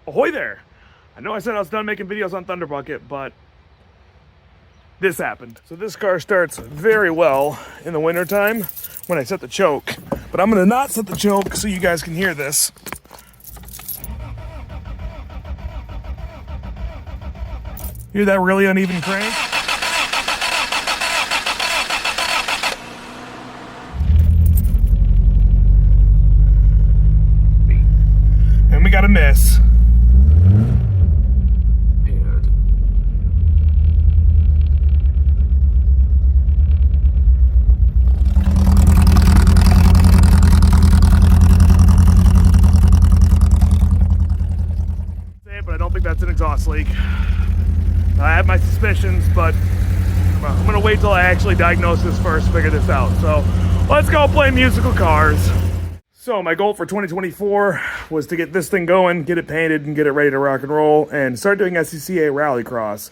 Ahoy there! I know I said I was done making videos on ThunderBucket, but this happened. So this car starts very well in the wintertime when I set the choke, but I'm gonna not set the choke so you guys can hear this. Hear that really uneven crank? And we got a miss. But I don't think that's an exhaust leak. I have my suspicions, but I'm gonna wait till I actually diagnose this first, figure this out. So let's go play musical cars. So my goal for 2024 was to get this thing going, get it painted and get it ready to rock and roll and start doing SCCA Rallycross.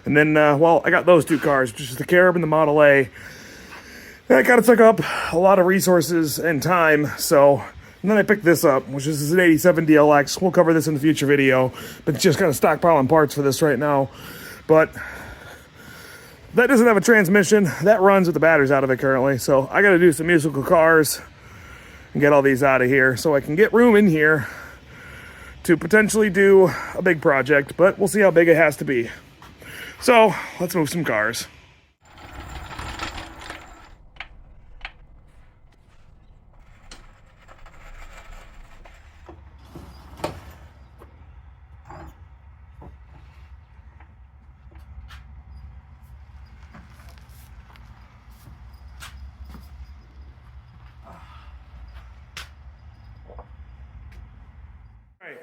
And then, well, I got those two cars, which is the Carib and the Model A. That kind of took up a lot of resources and time, so and then I picked this up, which is an 87 DLX. We'll cover this in the future video, but just kind of stockpiling parts for this right now. But that doesn't have a transmission. That runs with the batteries out of it currently. So I got to do some musical cars and get all these out of here so I can get room in here to potentially do a big project, but we'll see how big it has to be. So let's move some cars.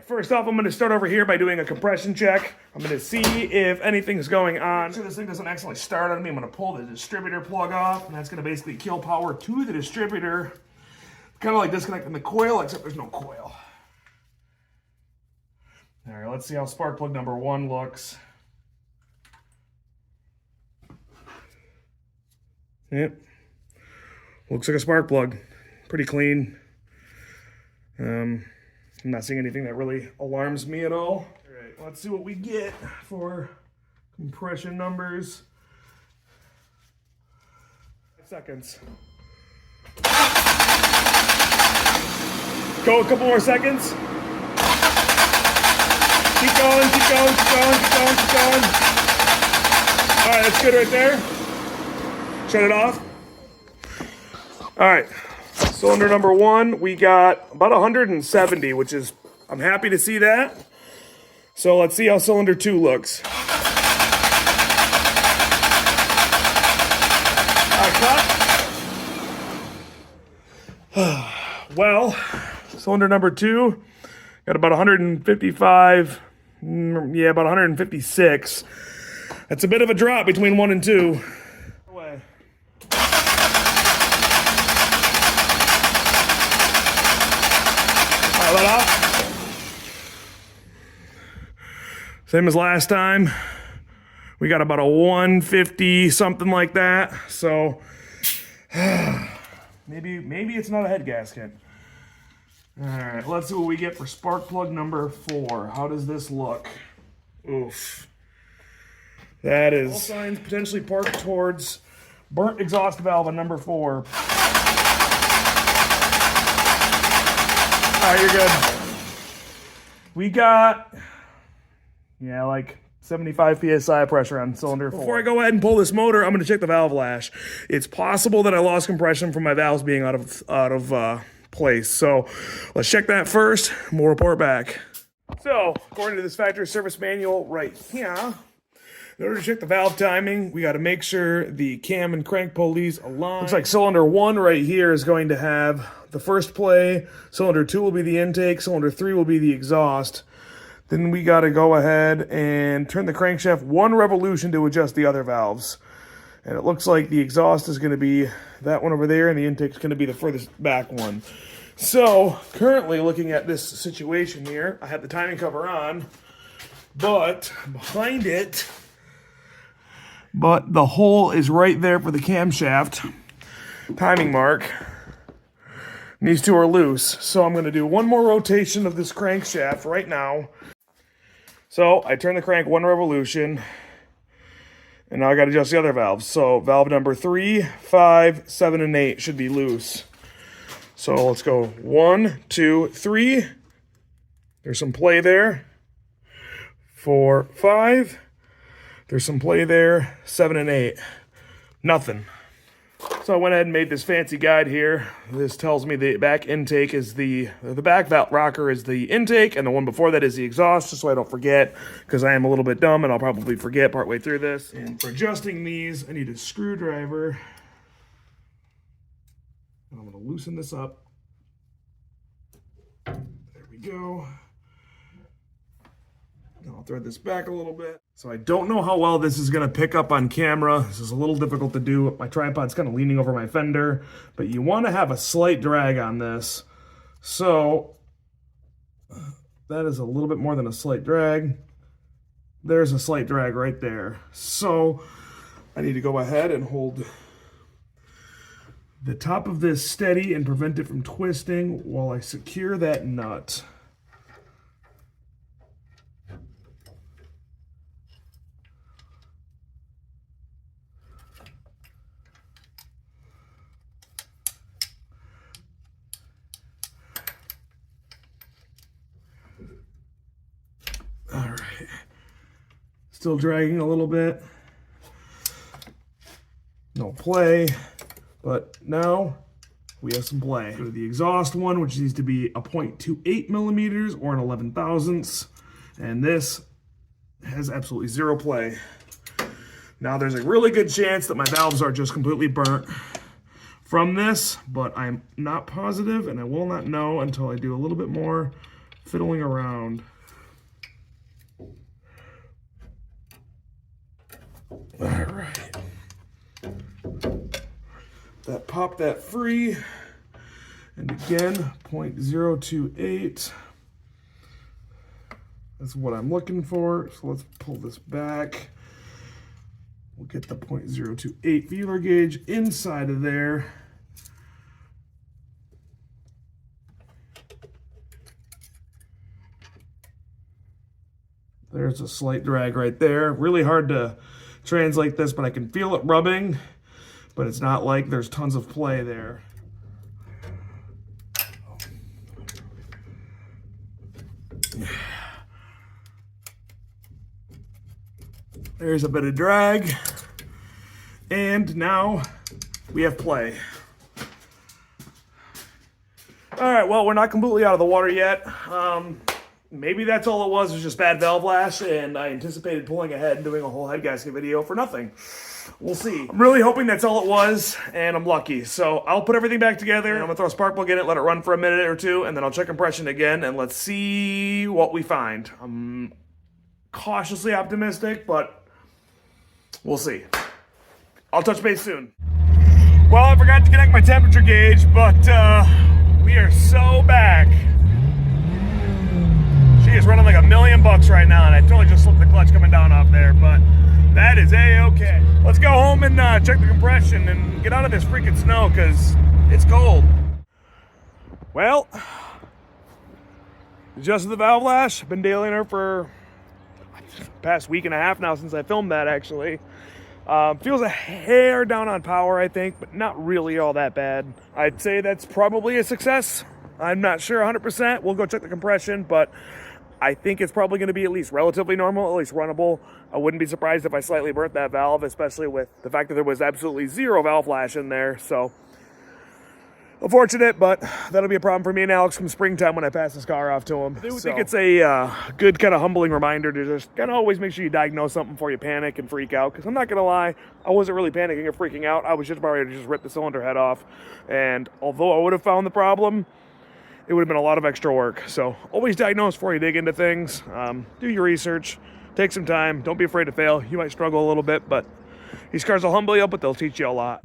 First off, I'm going to start over here by doing a compression check. I'm going to see if anything's going on. Make sure this thing doesn't accidentally start on me. I'm going to pull the distributor plug off, and that's going to basically kill power to the distributor. Kind of like disconnecting the coil, except there's no coil. All right, let's see how spark plug number 1 looks. Yep. Looks like a spark plug. Pretty clean. I'm not seeing anything that really alarms me at all. All right, let's see what we get for compression numbers. 5 seconds. Go a couple more seconds. Keep going, keep going, keep going, keep going, keep going. All right, that's good right there. Shut it off. All right. Cylinder number 1, we got about 170, which is, I'm happy to see that. So let's see how cylinder 2 looks. Well, cylinder number 2 got about 155, yeah, about 156. That's a bit of a drop between 1 and 2. Same as last time. We got about a 150, something like that. So maybe it's not a head gasket. All right, let's see what we get for spark plug number 4. How does this look? Oof. That is all signs potentially parked towards burnt exhaust valve on number 4. All right, you're good. We got, yeah, like 75 PSI pressure on cylinder 4. Before I go ahead and pull this motor, I'm going to check the valve lash. It's possible that I lost compression from my valves being out of place. So let's check that first, and we'll report back. So, according to this factory service manual right here, in order to check the valve timing, we got to make sure the cam and crank pulleys align. Looks like cylinder 1 right here is going to have the first play. Cylinder 2 will be the intake. Cylinder 3 will be the exhaust. Then we got to go ahead and turn the crankshaft 1 revolution to adjust the other valves. And it looks like the exhaust is going to be that one over there, and the intake is going to be the furthest back one. So, currently looking at this situation here, I have the timing cover on, but behind it, but the hole is right there for the camshaft timing mark. And these two are loose, so I'm going to do one more rotation of this crankshaft right now. So I turn the crank 1 revolution, and now I got to adjust the other valves. So valve number 3, 5, 7, and 8 should be loose. So let's go 1, 2, 3. There's some play there. 4, 5. There's some play there. 7 and 8. Nothing. So I went ahead and made this fancy guide here. This tells me the back intake is the back valve rocker is the intake, and the one before that is the exhaust, just so I don't forget, because I am a little bit dumb and I'll probably forget partway through this. And for adjusting these, I need a screwdriver. And I'm going to loosen this up. There we go. I'll thread this back a little bit. So I don't know how well this is going to pick up on camera. This is a little difficult to do. My tripod's kind of leaning over my fender, but you want to have a slight drag on this. So that is a little bit more than a slight drag. There's a slight drag right there. So I need to go ahead and hold the top of this steady and prevent it from twisting while I secure that nut. All right, still dragging a little bit. No play, but now we have some play. Go to the exhaust one, which needs to be a 0.28 millimeters or an 11 thousandths, and this has absolutely zero play. Now there's a really good chance that my valves are just completely burnt from this, but I'm not positive, and I will not know until I do a little bit more fiddling around. All right, that popped that free, and again, 0.028. That's what I'm looking for. So let's pull this back. We'll get the 0.028 feeler gauge inside of there. There's a slight drag right there. Really hard to translate this, but I can feel it rubbing, but it's not like there's tons of play there. There's a bit of drag, and now we have play. All right, well, we're not completely out of the water yet. Maybe that's all it was just bad valve lash, and I anticipated pulling ahead and doing a whole head gasket video for nothing. We'll see. I'm really hoping that's all it was, and I'm lucky. So I'll put everything back together, and I'm gonna throw a spark plug in it, let it run for a minute or two, and then I'll check compression again, and let's see what we find. I'm cautiously optimistic, but we'll see. I'll touch base soon. Well, I forgot to connect my temperature gauge, but we are so back. She is running like $1,000,000 right now, and I totally just slipped the clutch coming down off there, but that is a-okay. Let's go home and check the compression and get out of this freaking snow, because it's cold. Well, adjusted the valve lash. Been dailying her for the past week and a half now since I filmed that, actually. Feels a hair down on power, I think, but not really all that bad. I'd say that's probably a success. I'm not sure 100%. We'll go check the compression, but I think it's probably going to be at least relatively normal, at least runnable. I wouldn't be surprised if I slightly burnt that valve, especially with the fact that there was absolutely zero valve lash in there. So, unfortunate, but that'll be a problem for me and Alex come springtime when I pass this car off to him. I do think it's a good kind of humbling reminder to just kind of always make sure you diagnose something before you panic and freak out. Because I'm not going to lie, I wasn't really panicking or freaking out. I was just about ready to just rip the cylinder head off. And although I would have found the problem, it would have been a lot of extra work. So always diagnose before you dig into things. Do your research. Take some time. Don't be afraid to fail. You might struggle a little bit, but these cars will humble you, but they'll teach you a lot.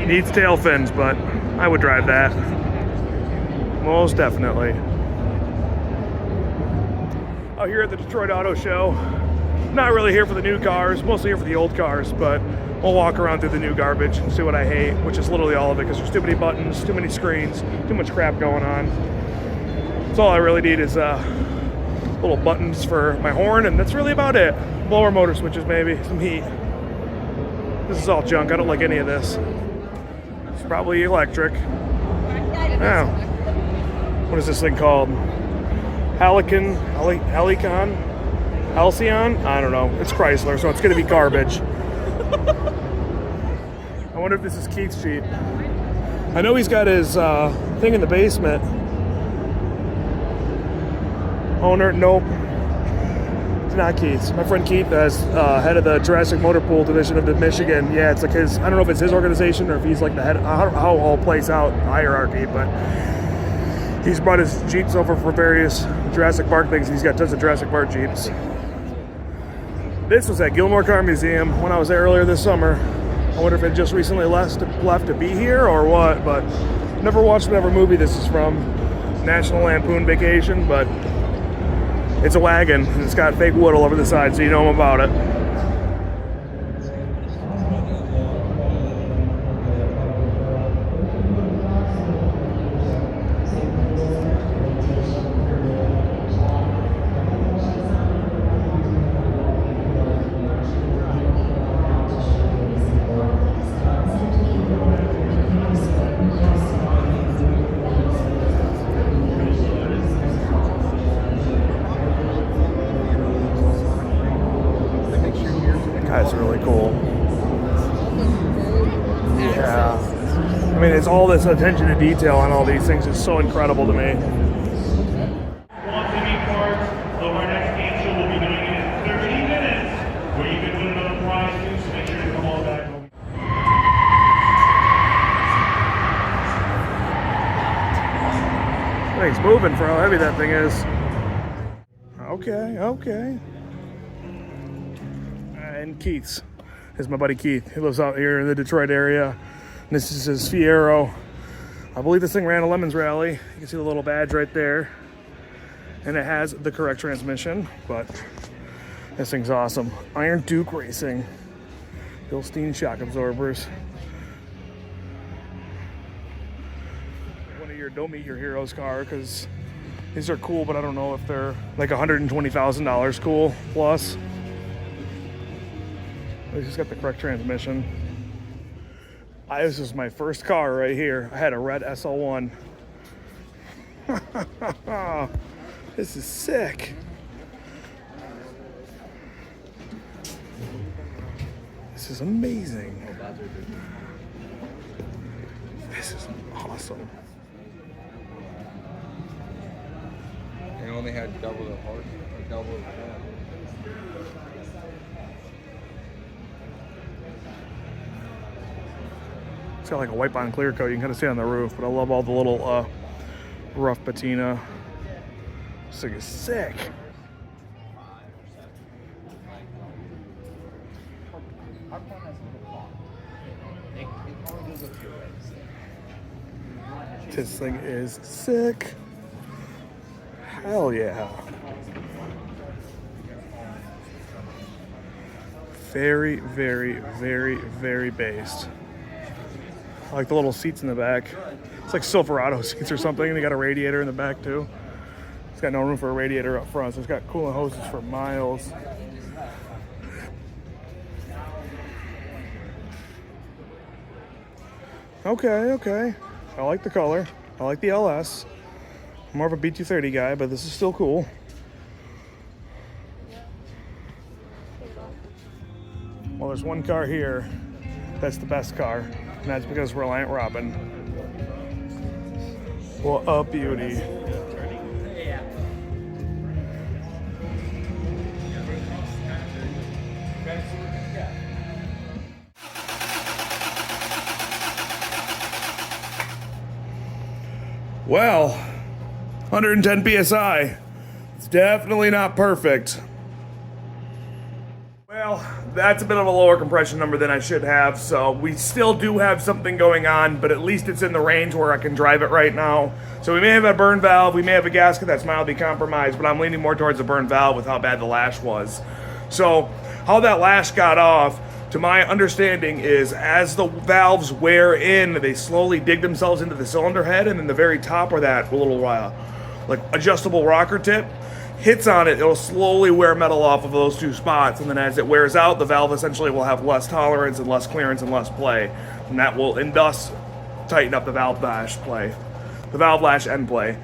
Needs tail fins, but I would drive that. Most definitely. out here at the Detroit Auto Show. Not really here for the new cars, mostly here for the old cars, but we'll walk around through the new garbage and see what I hate, which is literally all of it, because there's too many buttons, too many screens, too much crap going on. So all I really need is little buttons for my horn, and that's really about it. Blower motor switches, maybe, some heat. This is all junk. I don't like any of this. It's probably electric. Now, what is this thing called? Halcyon? I don't know. It's Chrysler, so it's going to be garbage. I wonder if this is Keith's Jeep. I know he's got his thing in the basement. Owner, nope. It's not Keith's. My friend Keith is head of the Jurassic Motor Pool division of the Michigan. Yeah, it's like his, I don't know if it's his organization or if he's like the head, how it all plays out, hierarchy, but he's brought his Jeeps over for various Jurassic Park things. He's got tons of Jurassic Park Jeeps. This was at Gilmore Car Museum when I was there earlier this summer. I wonder if it just recently left to be here or what, but never watched whatever movie this is from. National Lampoon Vacation, but it's a wagon, and it's got fake wood all over the side, so you know about it. That's really cool. Yeah. I mean, it's all this attention to detail on all these things is so incredible to me. Want to meet cards? So our next game show will be doing it in 30 minutes, where you can win another prize too, so make sure to come all back. Thing's moving for how heavy that thing is. Okay. And Keith's is my buddy Keith. He lives out here in the Detroit area. And this is his Fiero. I believe this thing ran a Lemons Rally. You can see the little badge right there. And it has the correct transmission, but this thing's awesome. Iron Duke Racing. Bilstein shock absorbers. One of your don't meet your heroes car, because these are cool, but I don't know if they're like $120,000 cool plus. It's just got the correct transmission. This is my first car right here. I had a red SL1. This is sick. This is amazing. This is awesome. And only had double the horse, or double the cab. It's got like a wipe on clear coat. You can kind of see it on the roof, but I love all the little rough patina. This thing is sick. This thing is sick. Hell yeah. Very, very, very, very based. I like the little seats in the back. It's like Silverado seats or something. They got a radiator in the back too. It's got no room for a radiator up front, so it's got coolant hoses for miles. Okay. I like the color. I like the LS. I'm more of a B230 guy, but this is still cool. Well, there's one car here that's the best car, and that's because Reliant Robin. What a beauty. Well, 110 PSI. It's definitely not perfect. Well, that's a bit of a lower compression number than I should have. So we still do have something going on, but at least it's in the range where I can drive it right now. So we may have a burn valve, we may have a gasket that's mildly compromised, but I'm leaning more towards the burn valve with how bad the lash was. So how that lash got off, to my understanding, is as the valves wear in, they slowly dig themselves into the cylinder head, and then the very top where that little like adjustable rocker tip hits on it, it'll slowly wear metal off of those two spots, and then as it wears out, the valve essentially will have less tolerance and less clearance and less play, and that will thus tighten up the valve lash end play.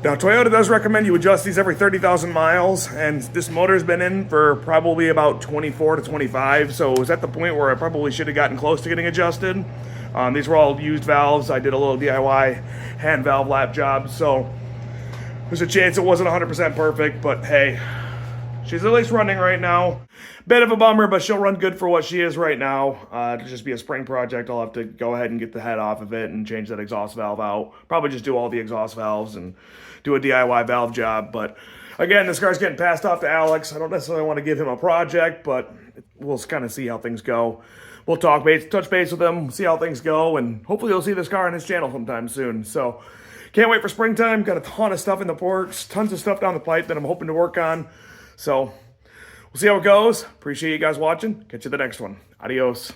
Now, Toyota does recommend you adjust these every 30,000 miles, and this motor's been in for probably about 24 to 25, so it was at the point where I probably should have gotten close to getting adjusted. These were all used valves. I did a little DIY hand valve lap job, so there's a chance it wasn't 100% perfect, but hey, she's at least running right now. Bit of a bummer, but she'll run good for what she is right now. It'll just be a spring project. I'll have to go ahead and get the head off of it and change that exhaust valve out. Probably just do all the exhaust valves and do a DIY valve job. But again, this car's getting passed off to Alex. I don't necessarily want to give him a project, but we'll kind of see how things go. We'll touch base with him, see how things go, and hopefully you'll see this car on his channel sometime soon. So can't wait for springtime. Got a ton of stuff in the works, tons of stuff down the pipe that I'm hoping to work on. So we'll see how it goes. Appreciate you guys watching. Catch you the next one. Adios.